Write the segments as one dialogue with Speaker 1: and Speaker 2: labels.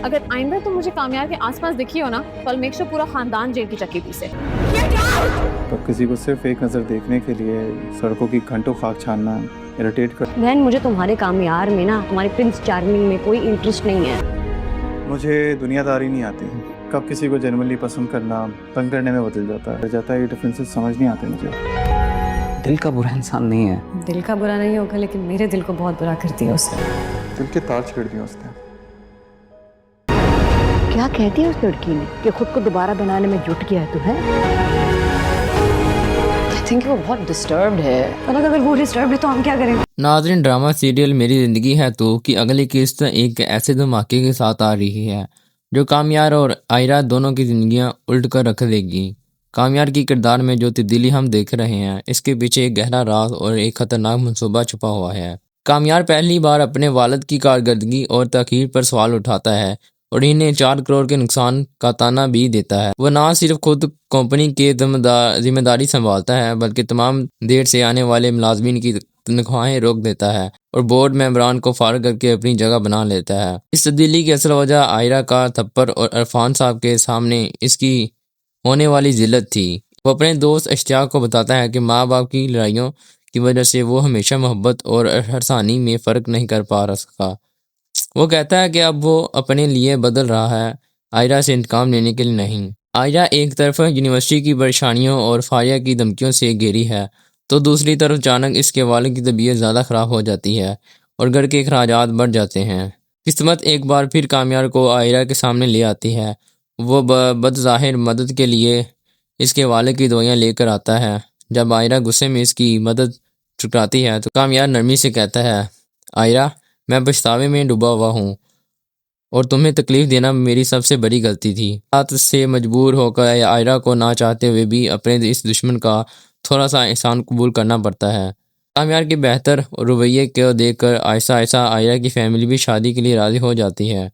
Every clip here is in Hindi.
Speaker 1: अगर आइंदा तुम मुझे कामयाब के आसपास दिखी हो ना, कल मेक श्योर पूरा खानदान जेल की चक्की पीसे।
Speaker 2: तब किसी को सिर्फ एक नज़र देखने के लिए सड़कों की घंटों खाक छानना इरिटेट कर।
Speaker 3: बहन, मुझे तुम्हारे कामयार में ना, तुम्हारे प्रिंस चार्मिंग में कोई इंटरेस्ट नहीं है।
Speaker 2: मुझे दुनियादारी नहीं आती। कब किसी को जेन्युइनली पसंद करना तंग करने में बदल जाता है ये डिफरेंसेस समझ नहीं आते मुझे।
Speaker 4: दिल का बुरा इंसान नहीं है।
Speaker 3: दिल का बुरा नहीं होगा, लेकिन मेरे दिल को बहुत बुरा कर दिया उसने।
Speaker 2: दिल के तार छेड़ दिए उसने।
Speaker 3: क्या कहती है उस लड़की ने कि खुद को दोबारा बनाने में जुट गया है तू, है?
Speaker 1: आई थिंक वो बहुत डिस्टर्ब्ड है।
Speaker 3: अगर वो डिस्टर्ब है तो हम क्या करें?
Speaker 5: नाज़रीन, ड्रामा सीरियल मेरी ज़िंदगी है तो की अगली किस्त एक ऐसे धमाके के साथ आ रही है जो कामयार और आयरा दोनों की ज़िंदगियां उल्ट कर रख देगी। कामयार की किरदार में जो तब्दीली हम देख रहे हैं, इसके पीछे एक गहरा राज और एक खतरनाक मंसूबा छुपा हुआ है। कामयार पहली बार अपने वालिद की कारकर्दगी और तखीर पर सवाल उठाता है और इन्हें 4 करोड़ के नुकसान का ताना भी देता है। वह ना सिर्फ खुद कंपनी के जिम्मेदारी संभालता है, बल्कि तमाम देर से आने वाले मुलाजमीन की तनख्वाहें रोक देता है और बोर्ड मेंबरान को फारिग करके अपनी जगह बना लेता है। इस तब्दीली की असल वजह आयरा का थप्पड़ और इरफान साहब के सामने इसकी होने वाली जिल्लत थी। वो अपने दोस्त इश्तियाक को बताता है कि माँ बाप की लड़ाइयों की वजह से वो हमेशा मोहब्बत और हरसानी में फ़र्क नहीं कर पा सका। वो कहता है कि अब वो अपने लिए बदल रहा है, आयरा से इंतकाम लेने के लिए नहीं। आयरा एक तरफ यूनिवर्सिटी की परेशानियों और फारिया की धमकियों से घिरी है, तो दूसरी तरफ अचानक इसके वालिद की तबीयत ज़्यादा ख़राब हो जाती है और घर के अखराजात बढ़ जाते हैं। किस्मत एक बार फिर कामयार को आयरा के सामने ले आती है। वो बदज़ाहिर मदद के लिए इसके वालिद की दवाइयाँ लेकर आता है। जब आयरा गुस्से में इसकी मदद ठुकराती है तो कामयार नरमी से कहता है, आयरा, मैं पछतावे में डूबा हुआ हूँ और तुम्हें तकलीफ देना मेरी सबसे बड़ी गलती थी। बात से मजबूर होकर आयरा को ना चाहते हुए भी अपने इस दुश्मन का थोड़ा सा एहसान कबूल करना पड़ता है। कामयार के बेहतर रवैये को देखकर आहिस्ता आहिस्ता आयरा की फैमिली भी शादी के लिए राज़ी हो जाती है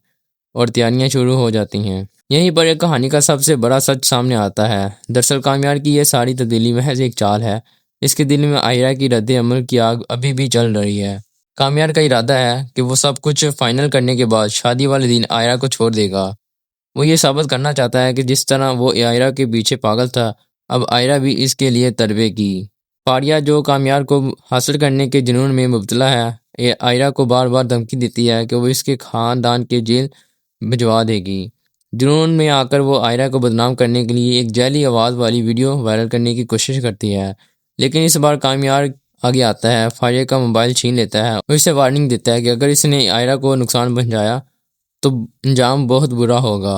Speaker 5: और तैयारियां शुरू हो जाती हैं। यहीं पर एक कहानी का सबसे बड़ा सच सामने आता है। दरअसल कामयार की यह सारी तब्दीली महज एक चाल है। इसके दिल में आयरा की रद्द अमल की आग अभी भी जल रही है। कामयार का इरादा है कि वो सब कुछ फाइनल करने के बाद शादी वाले दिन आयरा को छोड़ देगा। वो ये साबित करना चाहता है कि जिस तरह वो आयरा के पीछे पागल था, अब आयरा भी इसके लिए तरबेगी। फारिया, जो कामयार को हासिल करने के जुनून में मुब्तला है, ये आयरा को बार बार धमकी देती है कि वो इसके खानदान के जेल भिजवा देगी। जुनून में आकर वो आयरा को बदनाम करने के लिए एक जैली आवाज़ वाली वीडियो वायरल करने की कोशिश करती है, लेकिन इस बार कामयार आगे आता है, फारिया का मोबाइल छीन लेता है और इसे वार्निंग देता है कि अगर इसने आयरा को नुकसान पहुंचाया तो अंजाम बहुत बुरा होगा।